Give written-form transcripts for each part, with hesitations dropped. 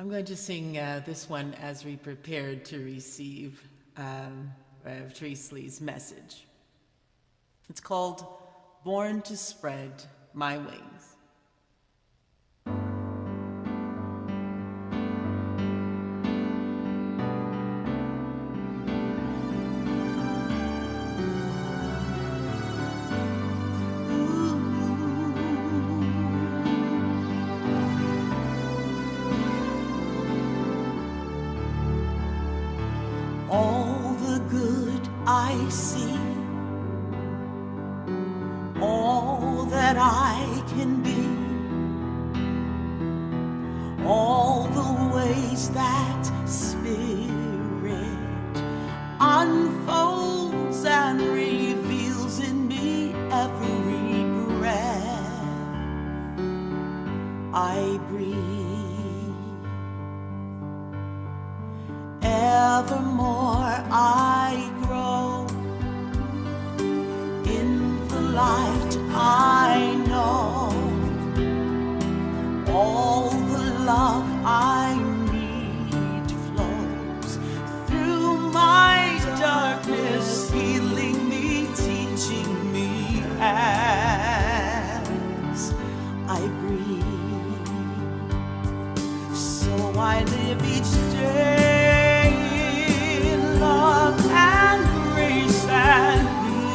I'm going to sing this one as we prepared to receive Therese Lee's message. It's called Born to Spread My Wings. All the good I see, all that I can be, all the ways that Spirit unfolds and reveals in me every breath I breathe. Evermore I grow in the light I know. All the love I need flows through my darkness, healing me, teaching me as I breathe. So I live each day love and grace and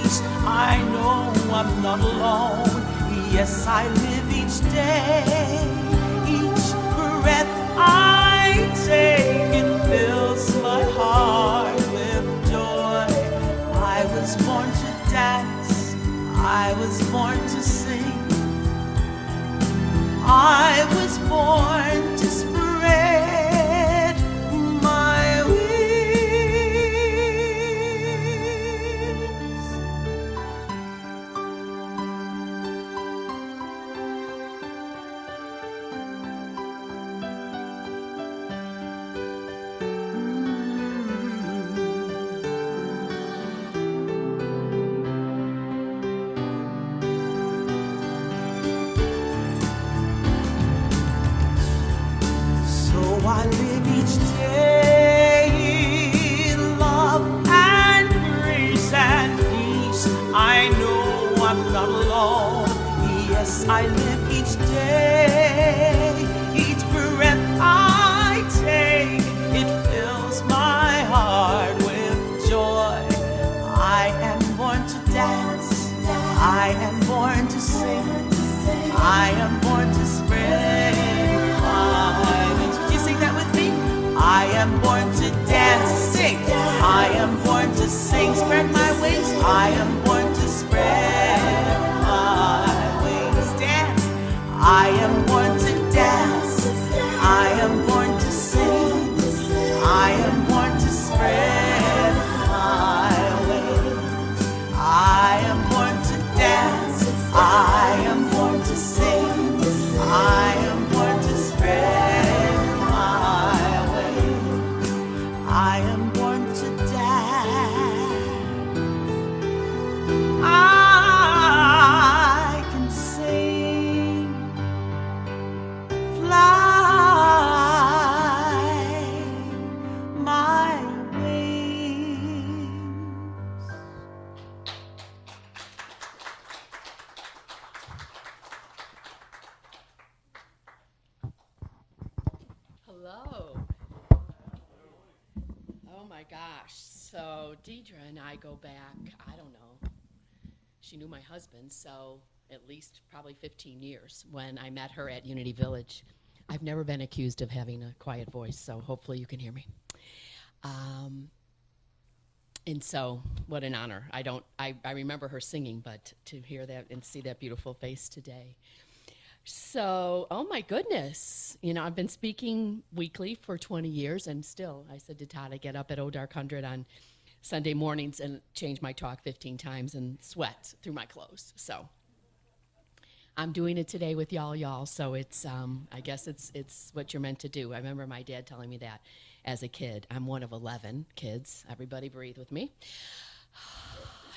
peace. I know I'm not alone. Yes, I live each day. Each breath I take, it fills my heart with joy. I was born to dance. I was born to sing. I was born to spread my wings. I live each day in love and grace and peace. I know I'm not alone. Yes, I live each day. Each breath I take, it fills my heart with joy. I am born to dance. I am born to sing. I am born to spread my wings. Would you sing that with me? I am born to dance, sing. I am born to sing, spread my wings. I am born to spread my wings. Dance. I am born to dance. I am born to sing. I am born to spread my wings. I am born to dance. I am born to sing. I am born to spread my wings. I am born to dance. I can sing, fly my wings. Hello. Oh my gosh. So Deidrey and I go back, I don't know. She knew my husband, so at least probably 15 years when I met her at Unity Village. I've never been accused of having a quiet voice, so hopefully you can hear me. And so, what an honor. I remember her singing, but to hear that and see that beautiful face today. So, oh my goodness. You know, I've been speaking weekly for 20 years, and still, I said to Todd, I get up at Dark 100 on Sunday mornings and change my talk 15 times and sweat through my clothes. So, I'm doing it today with y'all. So it's, I guess it's what you're meant to do. I remember my dad telling me that as a kid. I'm one of 11 kids. Everybody breathe with me.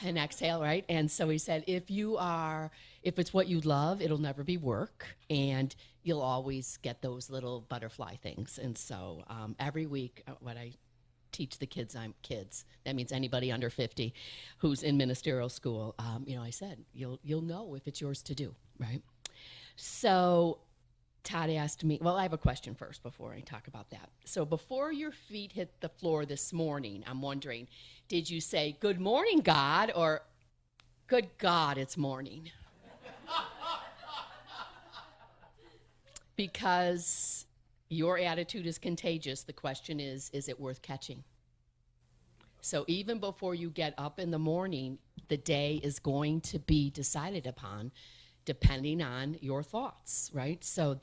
and exhale, right? And so he said, if it's what you love, it'll never be work, and you'll always get those little butterfly things. And so every week, what I teach the kids, that means anybody under 50 who's in ministerial school, I said, you'll know if it's yours to do, right? So Todd asked me, well, I have a question first before I talk about that. So before your feet hit the floor this morning, I'm wondering, did you say, good morning, God, or good God, it's morning? Because your attitude is contagious. The question is it worth catching? So even before you get up in the morning, the day is going to be decided upon depending on your thoughts, right? So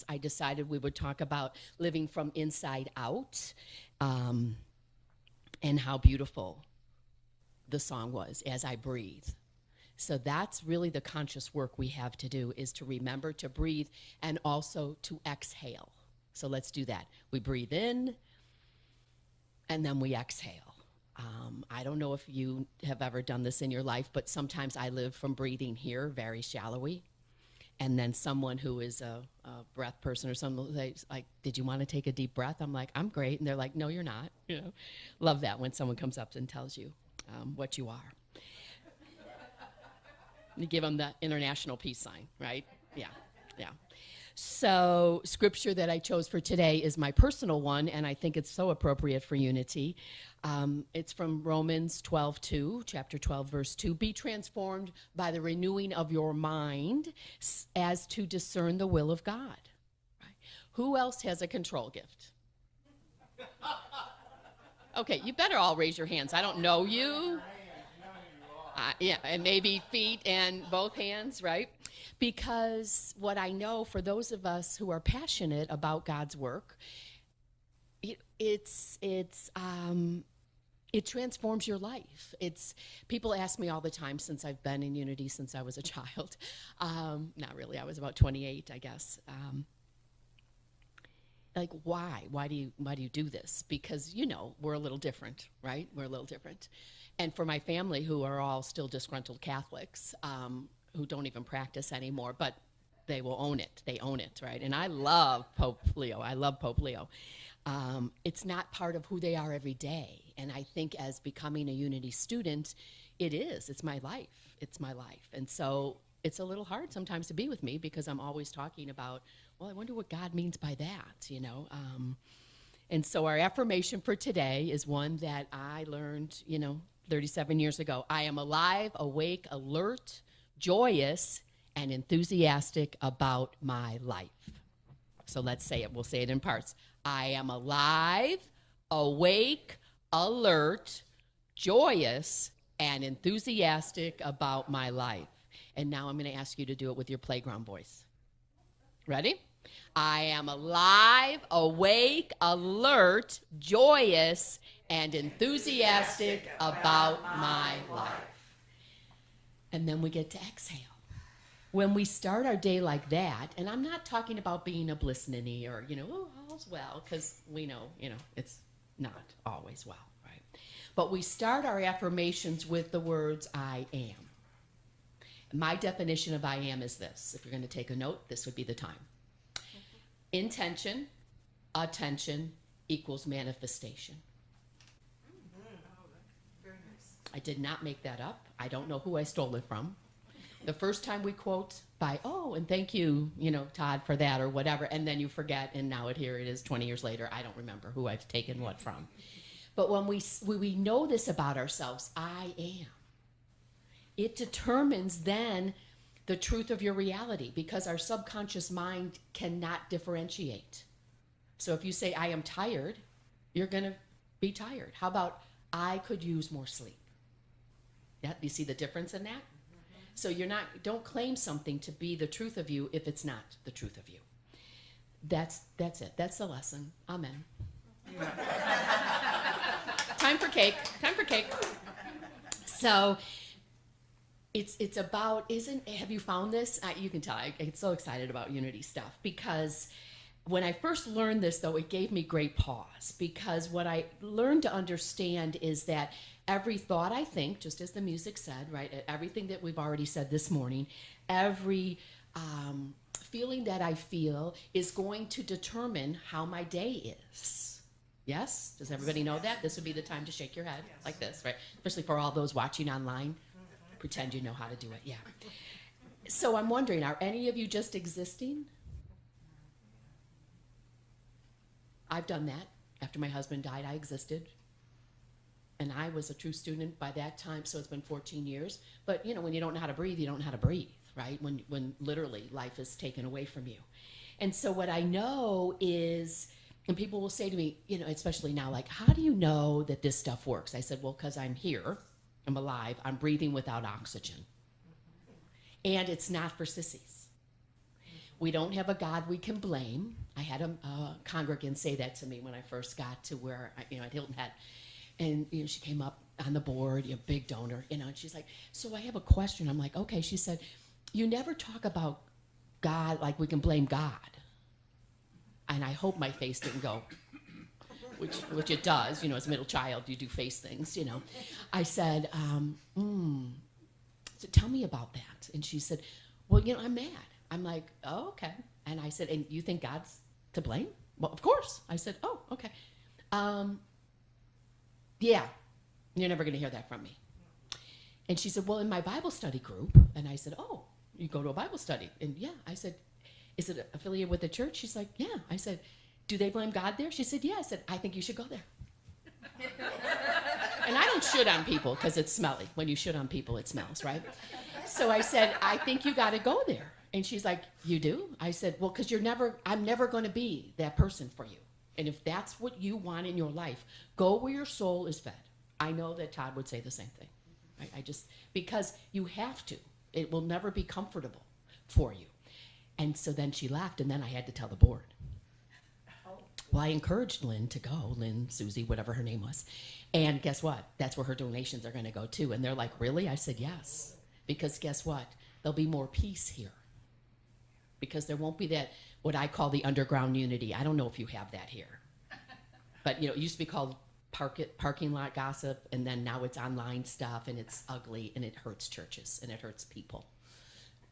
I decided we would talk about living from inside out, and how beautiful the song was, As I Breathe. So that's really the conscious work we have to do, is to remember to breathe and also to exhale. So let's do that. We breathe in, and then we exhale. I don't know if you have ever done this in your life, but sometimes I live from breathing here very shallowly. And then someone who is a breath person or someone will say, like, did you want to take a deep breath? I'm like, I'm great. And they're like, no, you're not. Love that when someone comes up and tells you what you are. You give them the international peace sign, right? Yeah. So scripture that I chose for today is my personal one, and I think it's so appropriate for unity. It's from Romans 12:2, chapter 12, verse 2. Be transformed by the renewing of your mind as to discern the will of God. Right? Who else has a control gift? Okay, you better all raise your hands. I don't know you. Yeah, and maybe feet and both hands, right? Because what I know for those of us who are passionate about God's work, it transforms your life. People ask me all the time, since I've been in Unity since I was a child. Not really, I was about 28, I guess. Like, why? Why do you do this? Because, we're a little different, right? We're a little different. And for my family, who are all still disgruntled Catholics, who don't even practice anymore, but they will own it. They own it, right? And I love Pope Leo. It's not part of who they are every day. And I think as becoming a Unity student, it is. It's my life. It's my life. And so it's a little hard sometimes to be with me, because I'm always talking about, well, I wonder what God means by that, And so our affirmation for today is one that I learned, 37 years ago. I am alive, awake, alert, joyous, and enthusiastic about my life. So let's say it. We'll say it in parts. I am alive, awake, alert, joyous, and enthusiastic about my life. And now I'm going to ask you to do it with your playground voice. Ready? I am alive, awake, alert, joyous, and enthusiastic about my life. And then we get to exhale. When we start our day like that, and I'm not talking about being a bliss ninny or, all's well, because we know, it's not always well, right? But we start our affirmations with the words, I am. My definition of I am is this. If you're going to take a note, this would be the time. Intention, attention equals manifestation. Very nice. I did not make that up. I don't know who I stole it from. The first time we quote by, and thank you, Todd, for that or whatever, and then you forget, and now here it is 20 years later. I don't remember who I've taken what from. But when we know this about ourselves, I am, it determines then the truth of your reality, because our subconscious mind cannot differentiate. So if you say, I am tired, you're going to be tired. How about, I could use more sleep? Yeah, you see the difference in that? Mm-hmm. So don't claim something to be the truth of you if it's not the truth of you. That's it. That's the lesson. Amen. Time for cake. So it's about, have you found this? You can tell I get so excited about Unity stuff, because when I first learned this, though, it gave me great pause, because what I learned to understand is that every thought I think, just as the music said, right, everything that we've already said this morning, every feeling that I feel is going to determine how my day is. Yes? Does everybody know that? This would be the time to shake your head like this, right? Especially for all those watching online. Pretend you know how to do it, yeah. So I'm wondering, are any of you just existing? I've done that. After my husband died, I existed. And I was a true student by that time, so it's been 14 years. But, you know, when you don't know how to breathe, you don't know how to breathe, right? When literally life is taken away from you. And so what I know is, and people will say to me, you know, especially now, like, how do you know that this stuff works? I said, well, because I'm here, I'm alive, I'm breathing without oxygen. And it's not for sissies. We don't have a God we can blame. I had a congregant say that to me when I first got to where, at Hilton Head. And, she came up on the board, big donor, and she's like, so I have a question. I'm like, okay. She said, you never talk about God like we can blame God. And I hope my face didn't go, which it does, as a middle child, you do face things, I said, so tell me about that. And she said, well, I'm mad. I'm like, oh, okay. And I said, and you think God's to blame? Well, of course. I said, oh, okay. Yeah, you're never going to hear that from me. And she said, well, in my Bible study group. And I said, oh, you go to a Bible study? And yeah, I said, is it affiliated with the church? She's like, yeah. I said, do they blame God there? She said, yeah. I said, I think you should go there. And I don't shit on people because it's smelly. When you shit on people, it smells, right? So I said, I think you got to go there. And she's like, you do? I said, well, because I'm never going to be that person for you. And if that's what you want in your life, go where your soul is fed. I know that Todd would say the same thing. Right? Because you have to. It will never be comfortable for you. And so then she laughed, and then I had to tell the board. Well, I encouraged Lynn to go, Lynn, Susie, whatever her name was. And guess what? That's where her donations are going to go too. And they're like, really? I said, yes. Because guess what? There'll be more peace here. Because there won't be that, what I call the underground unity. I don't know if you have that here. But, it used to be called parking lot gossip, and then now it's online stuff, and it's ugly, and it hurts churches, and it hurts people.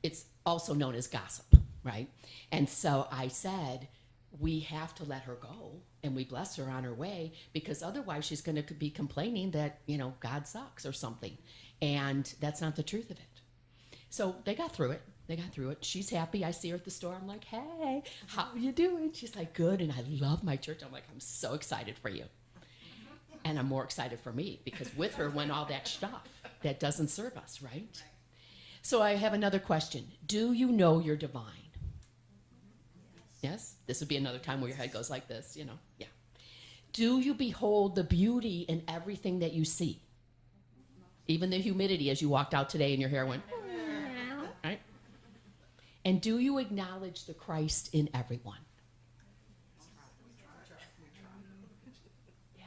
It's also known as gossip, right? And so I said, we have to let her go, and we bless her on her way, because otherwise she's going to be complaining that, God sucks or something. And that's not the truth of it. So they got through it. She's happy. I see her at the store. I'm like, hey, how are you doing? She's like, good, and I love my church. I'm like, I'm so excited for you. And I'm more excited for me, because with her went all that stuff that doesn't serve us, right? So I have another question. Do you know you're divine? Yes? This would be another time where your head goes like this, Yeah. Do you behold the beauty in everything that you see? Even the humidity as you walked out today and your hair went, right? And do you acknowledge the Christ in everyone? Yeah.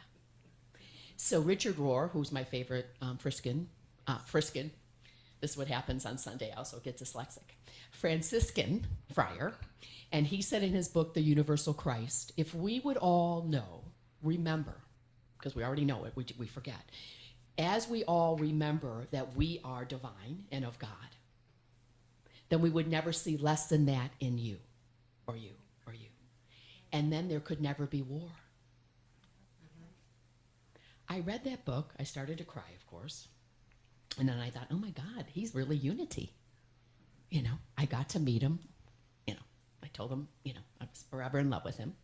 So Richard Rohr, who's my favorite Friskin, this is what happens on Sunday, I also get dyslexic, Franciscan friar, and he said in his book, The Universal Christ, if we would all remember, because we already know it, we forget, as we all remember that we are divine and of God, then we would never see less than that in you, or you, or you. And then there could never be war. I read that book. I started to cry, of course. And then I thought, oh my God, he's really unity. I got to meet him. I told him, I was forever in love with him.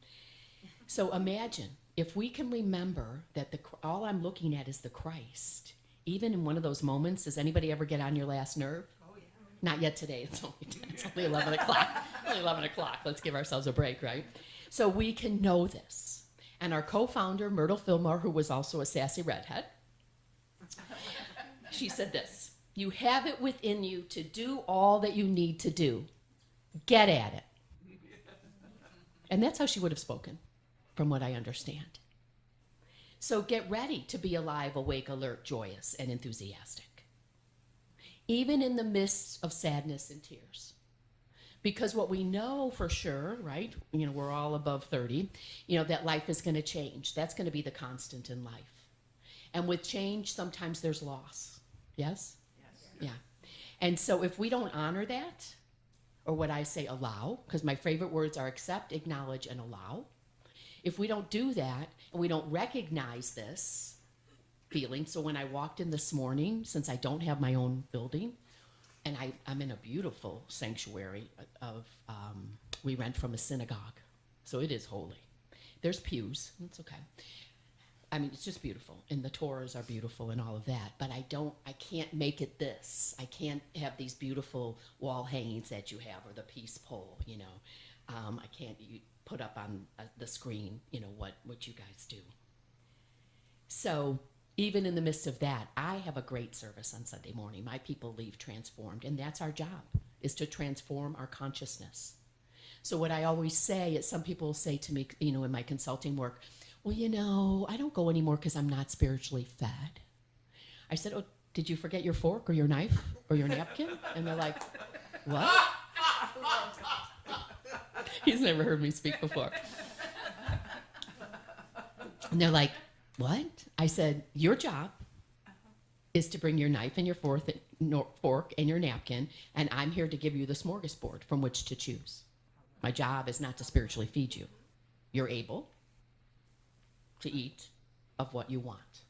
So imagine if we can remember that all I'm looking at is the Christ. Even in one of those moments, does anybody ever get on your last nerve? Oh, yeah. Not yet today. It's only 11 o'clock. Only 11 o'clock. Let's give ourselves a break, right? So we can know this. And our co-founder, Myrtle Fillmore, who was also a sassy redhead, she said this: you have it within you to do all that you need to do. Get at it. And that's how she would have spoken, from what I understand. So get ready to be alive, awake, alert, joyous, and enthusiastic, even in the midst of sadness and tears. Because what we know for sure, right? We're all above 30, that life is going to change. That's going to be the constant in life. And with change, sometimes there's loss. Yes? Yes. Yeah. And so if we don't honor that, or what I say, allow, because my favorite words are accept, acknowledge, and allow. If we don't do that, and we don't recognize this feeling, so when I walked in this morning, since I don't have my own building, and I'm in a beautiful sanctuary we rent from a synagogue, so it is holy. There's pews, it's okay. I mean, it's just beautiful, and the Torahs are beautiful and all of that, but I can't make it this. I can't have these beautiful wall hangings that you have, or the peace pole, I can't put up on the screen, what you guys do. So even in the midst of that, I have a great service on Sunday morning. My people leave transformed, and that's our job, is to transform our consciousness. So what I always say is, some people say to me, in my consulting work, well, I don't go anymore because I'm not spiritually fed. I said, oh, did you forget your fork or your knife or your napkin? And they're like, what? He's never heard me speak before. And they're like, what? I said, your job is to bring your knife and your fork and your napkin, and I'm here to give you the smorgasbord from which to choose. My job is not to spiritually feed you. You're able to eat of what you want.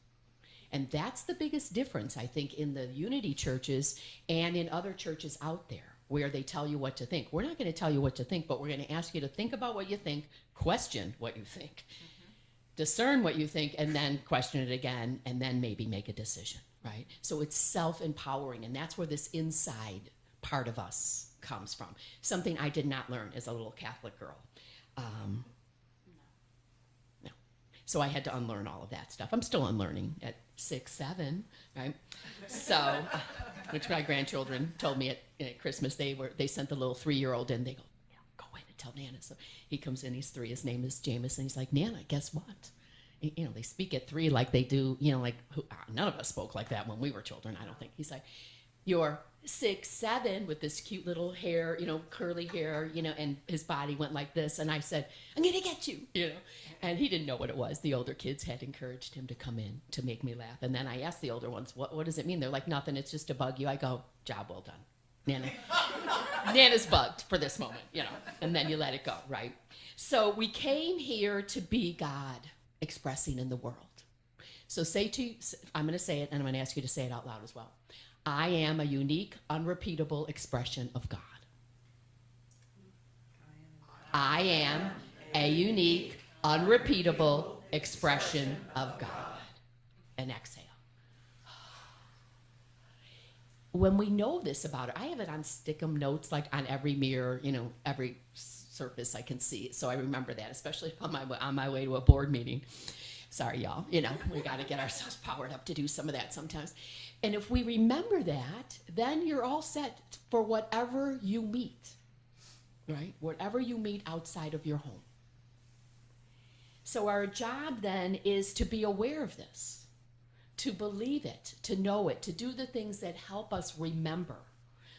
And that's the biggest difference, I think, in the unity churches and in other churches out there, where they tell you what to think. We're not going to tell you what to think, but we're going to ask you to think about what you think, question what you think, discern what you think, and then question it again, and then maybe make a decision, right? So it's self-empowering, and that's where this inside part of us comes from. Something I did not learn as a little Catholic girl. No. So I had to unlearn all of that stuff. I'm still unlearning at 6, 7, right? So, which my grandchildren told me at Christmas, they sent the little 3-year-old in. They go, go in and tell Nana. So he comes in, he's 3, his name is Jameson. He's like, Nana, guess what? They speak at 3 like they do, none of us spoke like that when we were children, I don't think. He's like, you're 6, 7 with this cute little hair, curly hair, and his body went like this. And I said, I'm going to get you, And he didn't know what it was. The older kids had encouraged him to come in to make me laugh. And then I asked the older ones, what does it mean? They're like, nothing, it's just to bug you. I go, job well done. Nana's bugged for this moment, and then you let it go, right? So we came here to be God expressing in the world. So I'm going to say it, and I'm going to ask you to say it out loud as well. I am a unique, unrepeatable expression of God. I am a unique, unrepeatable expression of God. And exhale. When we know this about it, I have it on stick-em notes, like on every mirror, every surface I can see. So I remember that, especially on my way to a board meeting. Sorry, y'all. We got to get ourselves powered up to do some of that sometimes. And if we remember that, then you're all set for whatever you meet, right? Whatever you meet outside of your home. So our job then is to be aware of this, to believe it, to know it, to do the things that help us remember,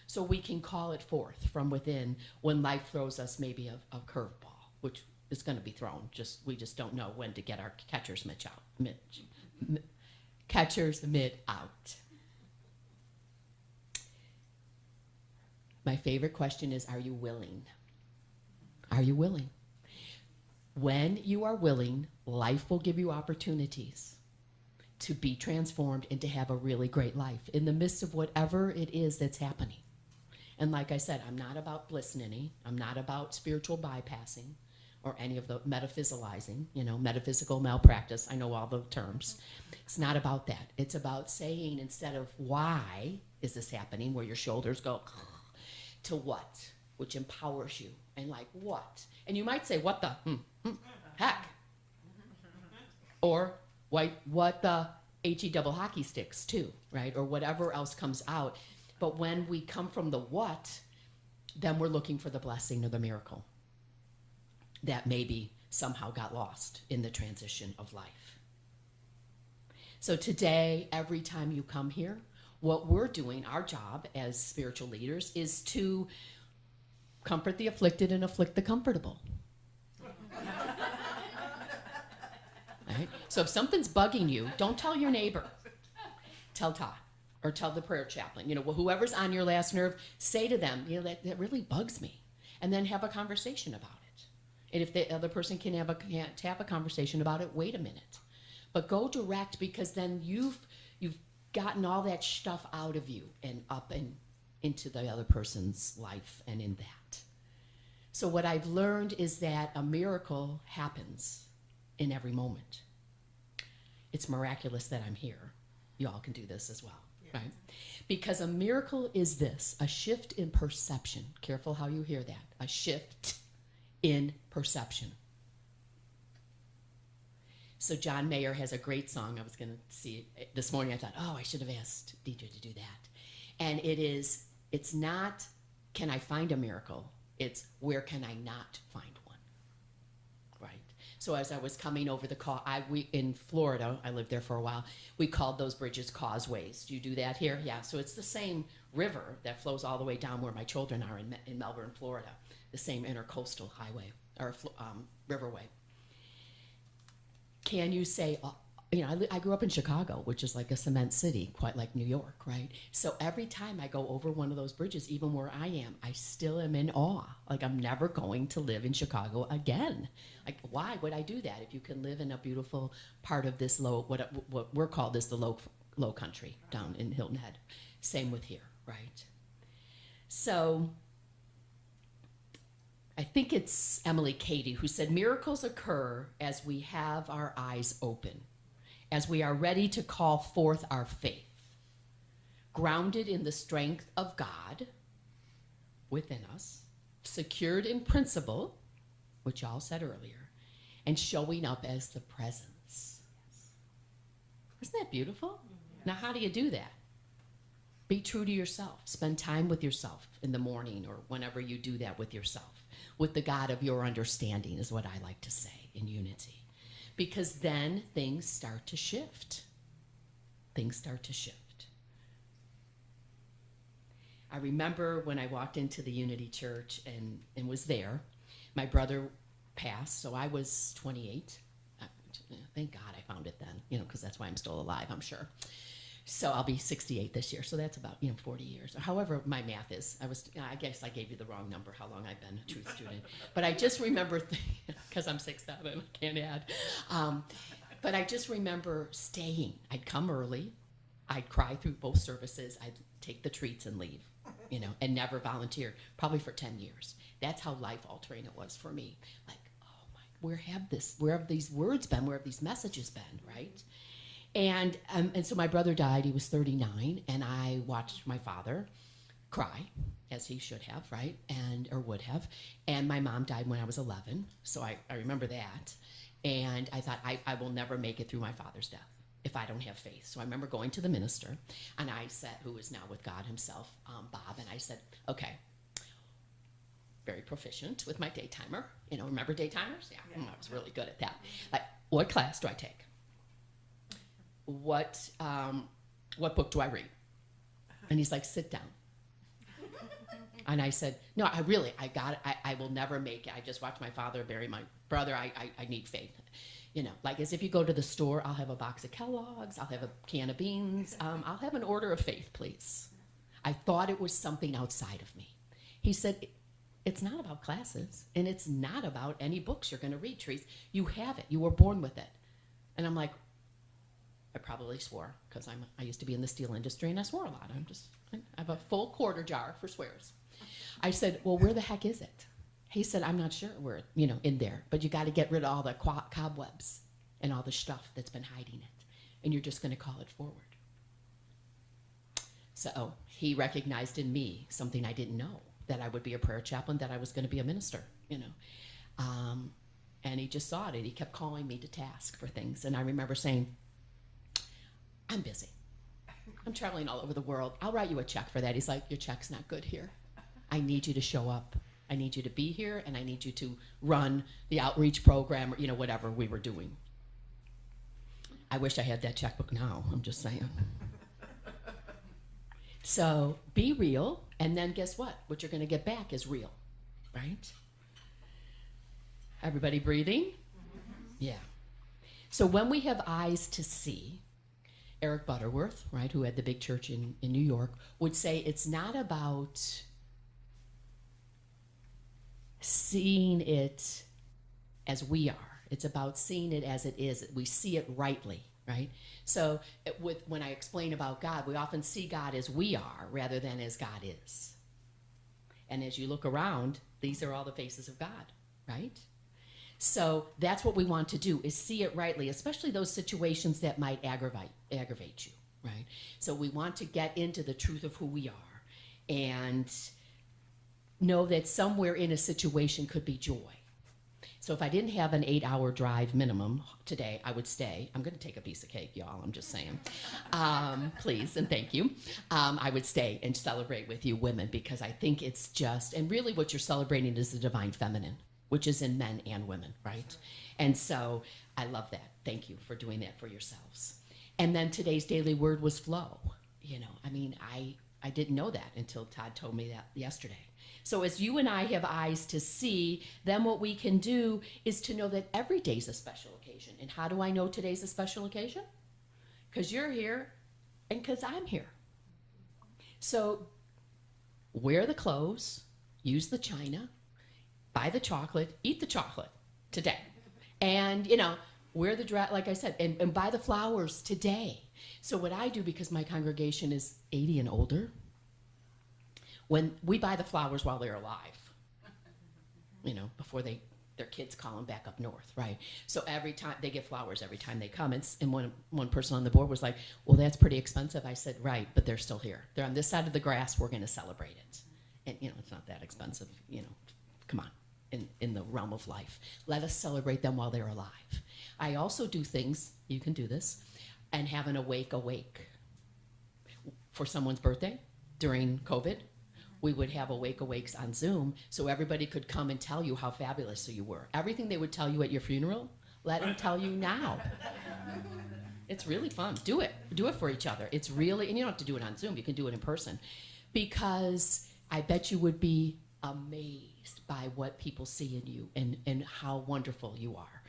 so we can call it forth from within when life throws us maybe a curveball, which is going to be thrown. We just don't know when to get our catcher's mitt out. My favorite question is, are you willing? Are you willing? When you are willing, life will give you opportunities to be transformed and to have a really great life in the midst of whatever it is that's happening. And like I said, I'm not about bliss ninny. I'm not about spiritual bypassing or any of the metaphysicalizing, metaphysical malpractice. I know all the terms. It's not about that. It's about saying, instead of why is this happening, where your shoulders go, to what, which empowers you. And like, what? And you might say, what the heck? Or what the HE double hockey sticks too, right? Or whatever else comes out. But when we come from the what, then we're looking for the blessing or the miracle that maybe somehow got lost in the transition of life. So today, every time you come here, what we're doing, our job as spiritual leaders, is to Comfort the afflicted and afflict the comfortable. Right? So if something's bugging you, don't tell your neighbor. Tell Todd or tell the prayer chaplain. Whoever's on your last nerve, say to them, that really bugs me. And then have a conversation about it. And if the other person can't have a conversation about it, wait a minute. But go direct, because then you've gotten all that stuff out of you and up and into the other person's life and in that. So what I've learned is that a miracle happens in every moment. It's miraculous that I'm here. You all can do this as well, right? Because a miracle is this, a shift in perception. Careful how you hear that. A shift in perception. So John Mayer has a great song. I was going to see it this morning. I thought, I should have asked Deidrey to do that. And it's not, can I find a miracle? It's, where can I not find one? Right? So as I was coming over the in Florida, I lived there for a while, we called those bridges causeways. Do you do that here? Yeah, so it's the same river that flows all the way down where my children are in Melbourne, Florida, the same intercoastal highway, or riverway. Can you say, I grew up in Chicago, which is like a cement city, quite like New York, right? So every time I go over one of those bridges, even where I am, I still am in awe. Like, I'm never going to live in Chicago again. Like, why would I do that if you can live in a beautiful part of this what we're called is the low country down in Hilton Head. Same with here, right? So I think it's Emily Cady who said, miracles occur as we have our eyes open, as we are ready to call forth our faith, grounded in the strength of God within us, secured in principle, which y'all said earlier, and showing up as the presence. Isn't that beautiful? Yes. Now, how do you do that? Be true to yourself. Spend time with yourself in the morning or whenever you do that with yourself, with the God of your understanding is what I like to say, in unity. Because then things start to shift. Things start to shift. I remember when I walked into the Unity Church and was there, my brother passed, so I was 28. Thank God I found it then, because that's why I'm still alive, I'm sure. So I'll be 68 this year, so that's about 40 years, or however my math is. I guess I gave you the wrong number, how long I've been a truth student. But I just remember, because I'm 6'7", I can't add. But I just remember staying. I'd come early, I'd cry through both services, I'd take the treats and leave, and never volunteer, probably for 10 years. That's how life-altering it was for me. Like, oh my, where have these words been? Where have these messages been, right? And so my brother died, he was 39, and I watched my father cry, as he should have, right, or would have, and my mom died when I was 11, so I remember that, and I thought, I will never make it through my father's death if I don't have faith. So I remember going to the minister, and I said, who is now with God himself, Bob, and I said, okay, very proficient with my daytimer, remember daytimers? Yeah. I was really good at that. Like, what class do I take? What book do I read? And he's like, sit down. And I said, no, I got it. I will never make it. I just watched my father bury my brother. I need faith. Like as if you go to the store, I'll have a box of Kellogg's, I'll have a can of beans, I'll have an order of faith, please. I thought it was something outside of me. He said, it's not about classes, and it's not about any books you're going to read, Therese. You have it. You were born with it. And I'm like, I probably swore, because I used to be in the steel industry, and I swore a lot. I have a full quarter jar for swears. I said, well, where the heck is it? He said, I'm not sure where, in there, but you got to get rid of all the cobwebs and all the stuff that's been hiding it, and you're just going to call it forward. So he recognized in me something I didn't know, that I would be a prayer chaplain, that I was going to be a minister, and he just saw it, and he kept calling me to task for things, and I remember saying, I'm busy. I'm traveling all over the world. I'll write you a check for that. He's like, your check's not good here. I need you to show up. I need you to be here, and I need you to run the outreach program, or whatever we were doing. I wish I had that checkbook now, I'm just saying. So be real, and then guess what? What you're going to get back is real. right? Everybody breathing? Yeah. So when we have eyes to see, Eric Butterworth, right, who had the big church in New York, would say it's not about seeing it as we are. It's about seeing it as it is. We see it rightly, right? So when I explain about God, we often see God as we are rather than as God is. And as you look around, these are all the faces of God, right? So that's what we want to do, is see it rightly, especially those situations that might aggravate you, right? So we want to get into the truth of who we are and know that somewhere in a situation could be joy. So if I didn't have an 8-hour drive minimum today, I would stay. I'm going to take a piece of cake, y'all. I'm just saying. Please and thank you. I would stay and celebrate with you women, because I think it's just, and really what you're celebrating is the divine feminine, which is in men and women, right? And so I love that. Thank you for doing that for yourselves. And then today's daily word was flow. I didn't know that until Todd told me that yesterday. So as you and I have eyes to see, then what we can do is to know that every day's a special occasion. And how do I know today's a special occasion? Because you're here and because I'm here. So wear the clothes, use the china, buy the chocolate, eat the chocolate today. And, wear the dress, like I said, and buy the flowers today. So what I do, because my congregation is 80 and older, when we buy the flowers while they're alive, before their kids call them back up north, right? So every time they get flowers every time they come. And one person on the board was like, well, that's pretty expensive. I said, right, but they're still here. They're on this side of the grass. We're going to celebrate it. And, it's not that expensive, come on. In the realm of life. Let us celebrate them while they're alive. I also do things, you can do this, and have an awake. For someone's birthday during COVID, we would have awakes on Zoom so everybody could come and tell you how fabulous you were. Everything they would tell you at your funeral, let them tell you now. It's really fun. Do it. Do it for each other. It's really, and you don't have to do it on Zoom. You can do it in person. Because I bet you would be amazed by what people see in you and how wonderful you are.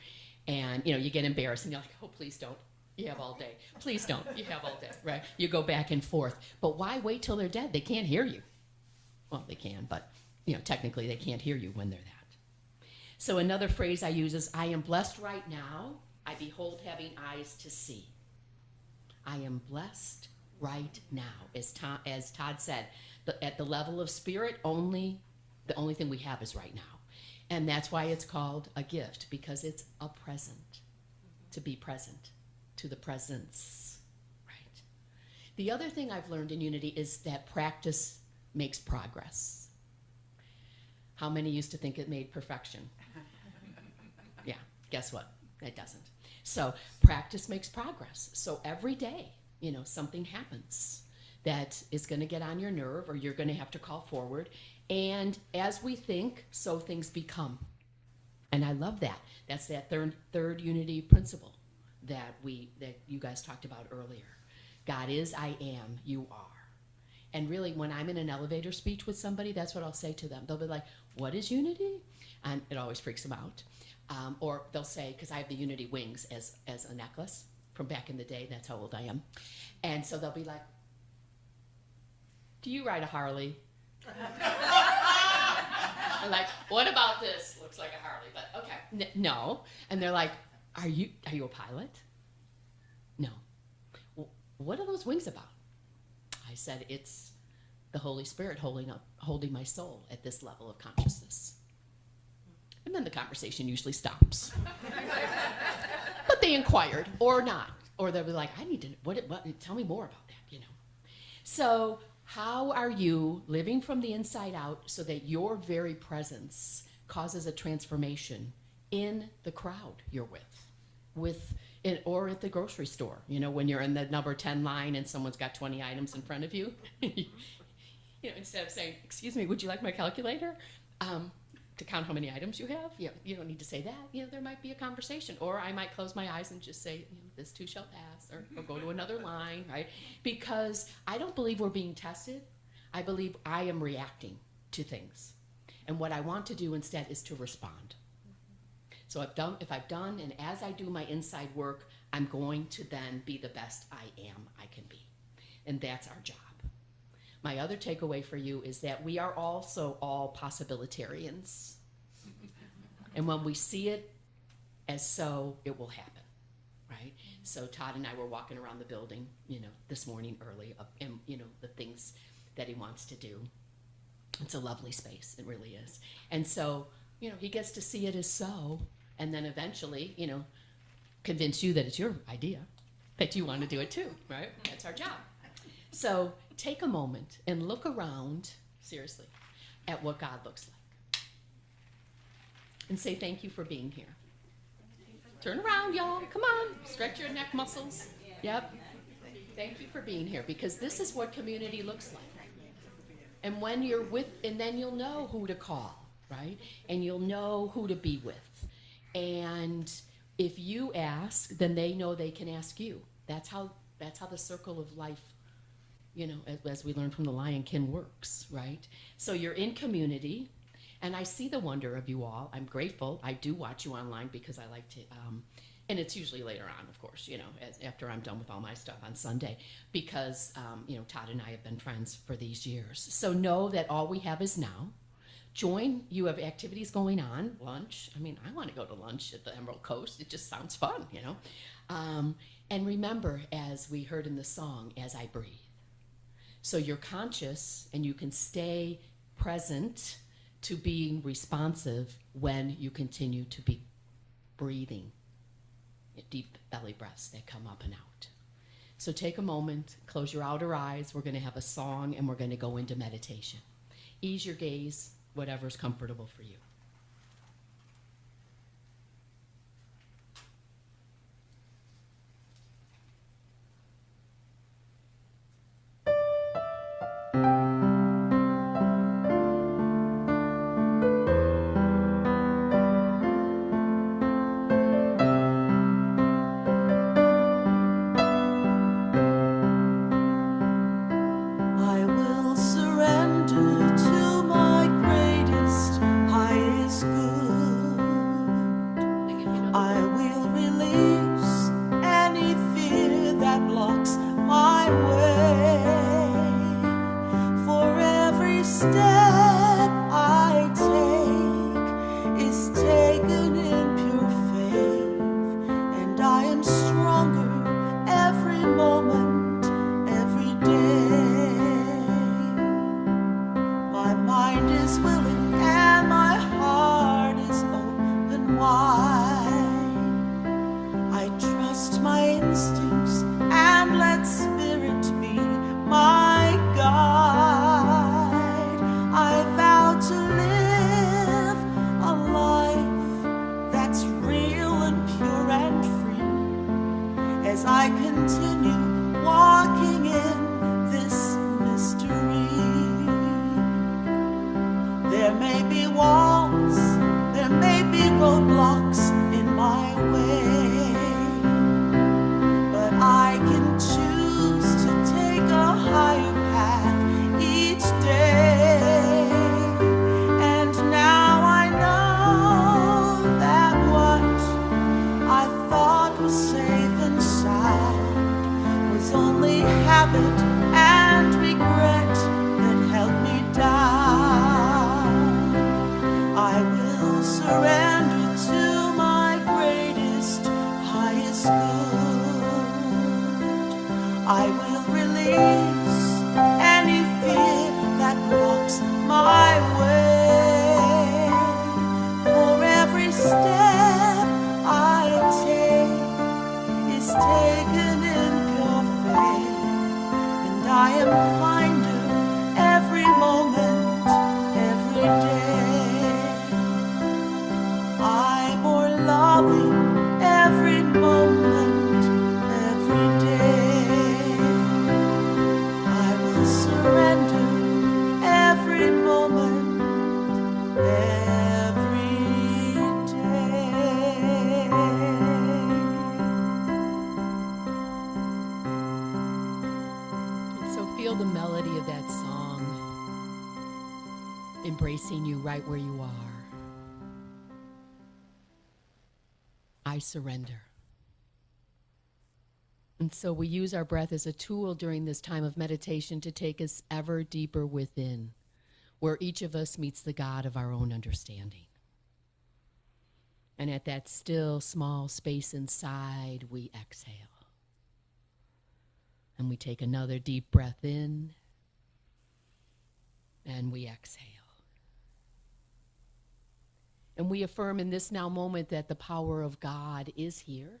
And, you get embarrassed and you're like, oh, please don't. You have all day. Please don't. You have all day, right? You go back and forth. But why wait till they're dead? They can't hear you. Well, they can, but, technically they can't hear you when they're that. So another phrase I use is, I am blessed right now. I behold having eyes to see. I am blessed right now. As Todd said, at the level of spirit, the only thing we have is right now. And that's why it's called a gift, because it's a present, to be present, to the presence, right? The other thing I've learned in Unity is that practice makes progress. How many used to think it made perfection? Yeah, guess what? It doesn't. So practice makes progress. So every day, something happens that is going to get on your nerve, or you're going to have to call forward. And as we think, so things become. And I love that. That's that third unity principle that you guys talked about earlier. God is, I am, you are. And really, when I'm in an elevator speech with somebody, that's what I'll say to them. They'll be like, what is unity? And it always freaks them out. Or they'll say, because I have the unity wings as a necklace from back in the day. That's how old I am. And so they'll be like, do you ride a Harley? I'm like, what about this? Looks like a Harley, but okay. No. And they're like, are you a pilot? No. What are those wings about? I said, it's the Holy Spirit holding my soul at this level of consciousness. And then the conversation usually stops. But they inquired, or not. Or they'll be like, I need to, what tell me more about that, So how are you living from the inside out so that your very presence causes a transformation in the crowd you're or at the grocery store, when you're in the number 10 line and someone's got 20 items in front of you, instead of saying, excuse me, would you like my calculator to count how many items you have? You don't need to say that. There might be a conversation, or I might close my eyes and just say, this too shall pass, or go to another line, right? Because I don't believe we're being tested. I believe I am reacting to things. And what I want to do instead is to respond. So if I've done, and as I do my inside work, I'm going to then be the best I can be. And that's our job. My other takeaway for you is that we are also all possibilitarians. And when we see it as so, it will happen, right? So Todd and I were walking around the building, this morning early, and, the things that he wants to do. It's a lovely space, it really is. And so, he gets to see it as so, and then eventually, convince you that it's your idea, that you want to do it too, right? That's our job. So take a moment and look around, seriously, at what God looks like. And say thank you for being here. Turn around, y'all. Come on. Stretch your neck muscles. Yep. Thank you for being here, because this is what community looks like. And when you're and then you'll know who to call, right? And you'll know who to be with. And if you ask, then they know they can ask you. That's how the circle of life, as we learned from the Lion King, works, right? So you're in community, and I see the wonder of you all. I'm grateful. I do watch you online because I like to, and it's usually later on, of course, after I'm done with all my stuff on Sunday, because, Todd and I have been friends for these years. So know that all we have is now. Join. You have activities going on, lunch. I want to go to lunch at the Emerald Coast. It just sounds fun, And remember, as we heard in the song, as I breathe. So you're conscious and you can stay present to being responsive when you continue to be breathing. Deep belly breaths that come up and out. So take a moment, close your outer eyes. We're going to have a song and we're going to go into meditation. Ease your gaze, whatever's comfortable for you. I will surrender to my greatest, highest good. I will release any fear that blocks my way. For every step I take is taken in pure faith, and I am stronger every moment, every day. My mind is willing and my heart is open wide. I trust my instincts and let spirit be my guide. I vow to live a life that's real and pure and free, as I continue walking in this mystery. There may be walls, there may be roadblocks in my way, but I can choose to take a higher path each day. And now I know that what I thought was safe and sound was only habit and regret that held me down. I will surrender to my greatest, highest good. I will release any fear that blocks my way. For every step I take is taken in pure faith, and I am kinder every moment, every day. I'm more loving every moment, every day. I will surrender every moment, every day. And so feel the melody of that song embracing you right where you are. I surrender. And so we use our breath as a tool during this time of meditation to take us ever deeper within, where each of us meets the God of our own understanding. And at that still small space inside, we exhale. And we take another deep breath in, and we exhale. And we affirm in this now moment that the power of God is here,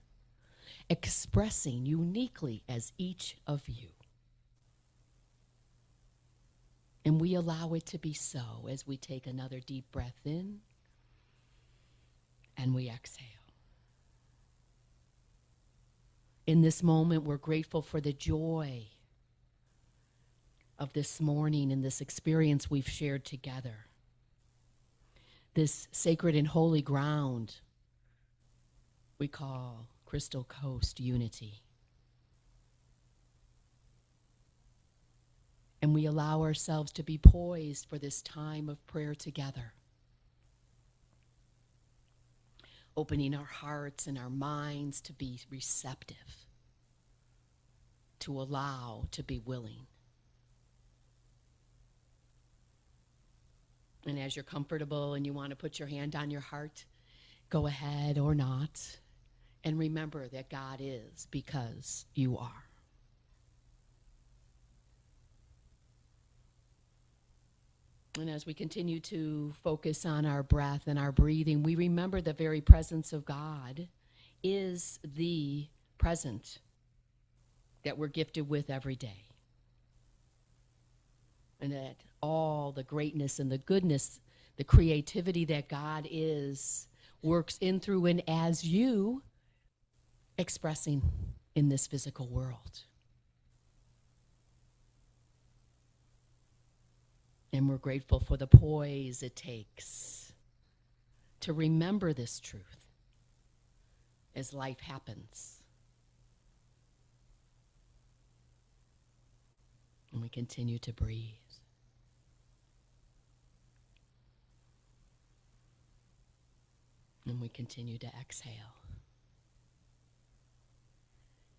expressing uniquely as each of you. And we allow it to be so as we take another deep breath in and we exhale. In this moment, we're grateful for the joy of this morning and this experience we've shared together. This sacred and holy ground we call Crystal Coast Unity. And we allow ourselves to be poised for this time of prayer together, opening our hearts and our minds to be receptive, to allow, to be willing. And as you're comfortable and you want to put your hand on your heart, go ahead or not. And remember that God is because you are. And as we continue to focus on our breath and our breathing, we remember the very presence of God is the present that we're gifted with every day. And that all the greatness and the goodness, the creativity that God is, works in, through, and as you expressing in this physical world. And we're grateful for the poise it takes to remember this truth as life happens. And we continue to breathe. And we continue to exhale.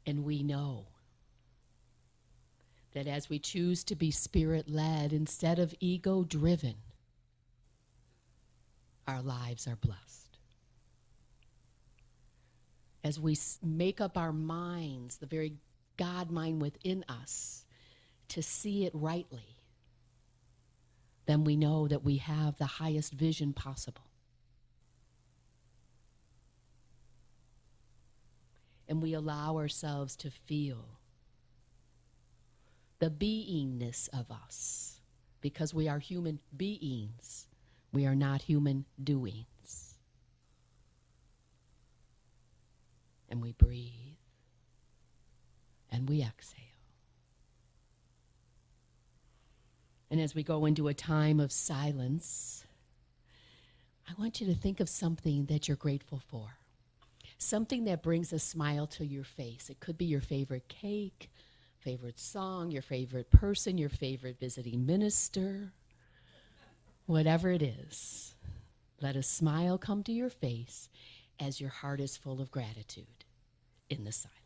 And we know that as we choose to be spirit-led instead of ego-driven, our lives are blessed. As we make up our minds, the very God mind within us, to see it rightly, then we know that we have the highest vision possible. And we allow ourselves to feel the beingness of us, because we are human beings. We are not human doings. And we breathe and we exhale. And as we go into a time of silence, I want you to think of something that you're grateful for. Something that brings a smile to your face. It could be your favorite cake, favorite song, your favorite person, your favorite visiting minister, whatever it is. Let a smile come to your face as your heart is full of gratitude in the silence.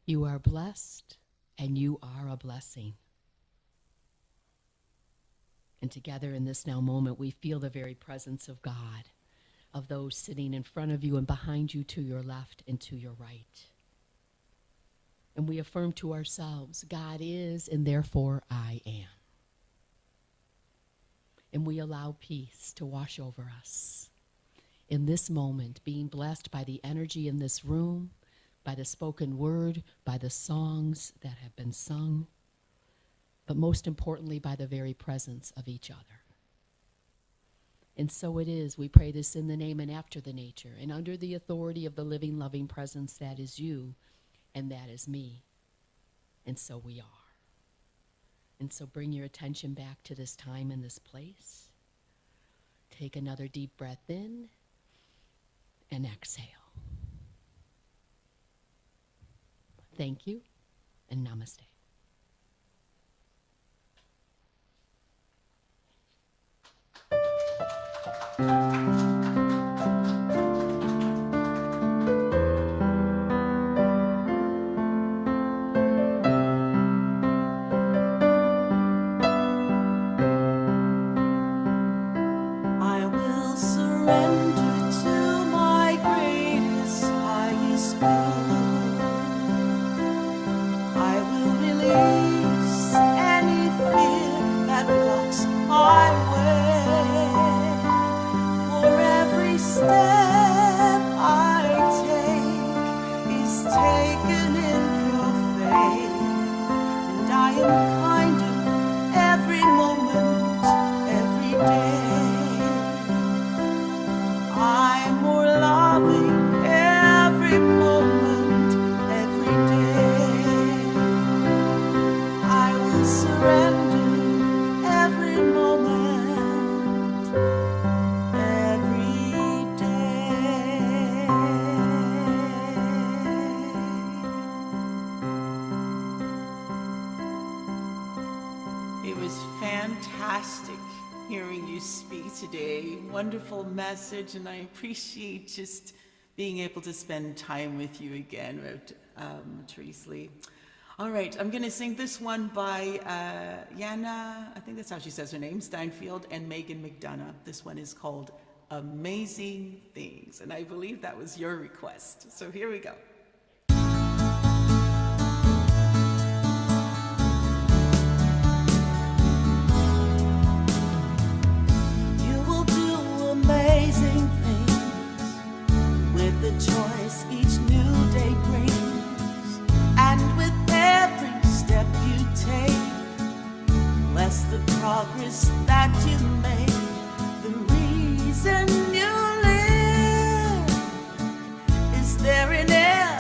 You are blessed, and you are a blessing. And together in this now moment, we feel the very presence of God, of those sitting in front of you and behind you, to your left and to your right. And we affirm to ourselves, God is, and therefore I am. And we allow peace to wash over us in this moment, being blessed by the energy in this room, by the spoken word, by the songs that have been sung, but most importantly, by the very presence of each other. And so it is. We pray this in the name and after the nature and under the authority of the living, loving presence that is you and that is me. And so we are. And so bring your attention back to this time and this place. Take another deep breath in and exhale. Thank you and namaste. I will surrender to my greatest, highest good. I will release any fear that blocks my way. For every step I take is taken in your faith, and I am kinder every moment, every day. I'm more loving every moment, every day. I will surrender every moment, every day. It was fantastic hearing you speak today. Wonderful message, and I appreciate just being able to spend time with you again, Therese. All right, I'm going to sing this one by Yana, I think that's how she says her name, Steinfeld, and Megan McDonough. This one is called Amazing Things, and I believe that was your request. So here we go. Amazing things with the choice each new day brings, and with every step you take, bless the progress that you make. The reason you live is there in every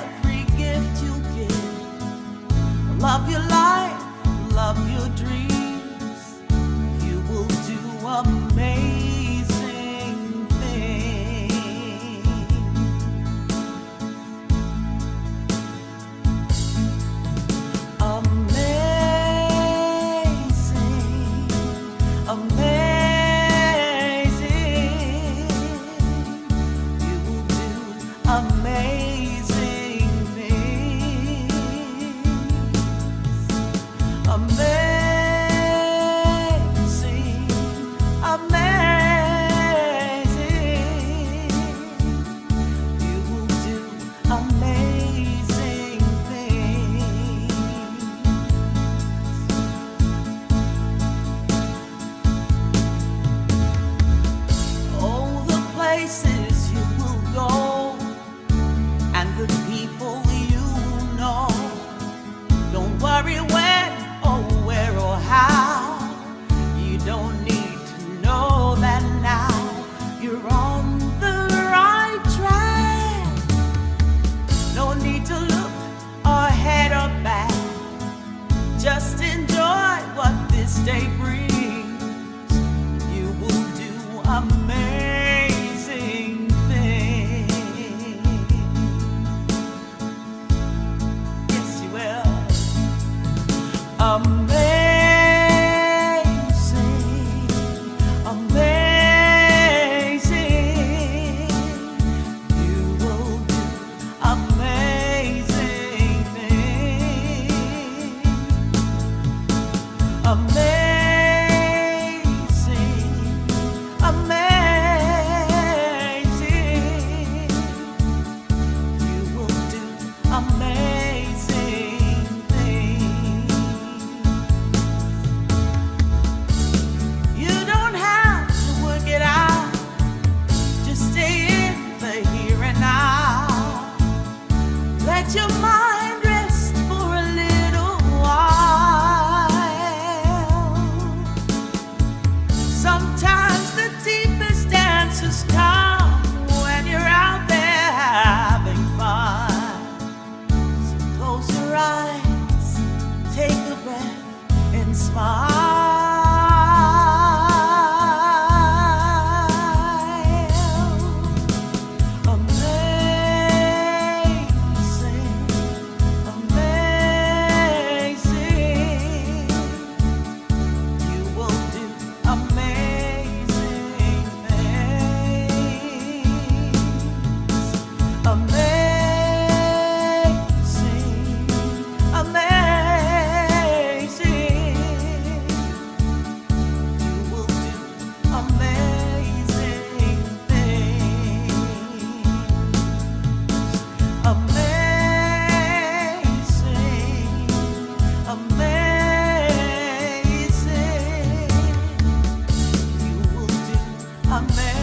Amazing, amazing. You will do amazing things. Amazing, amazing. You will do amazing.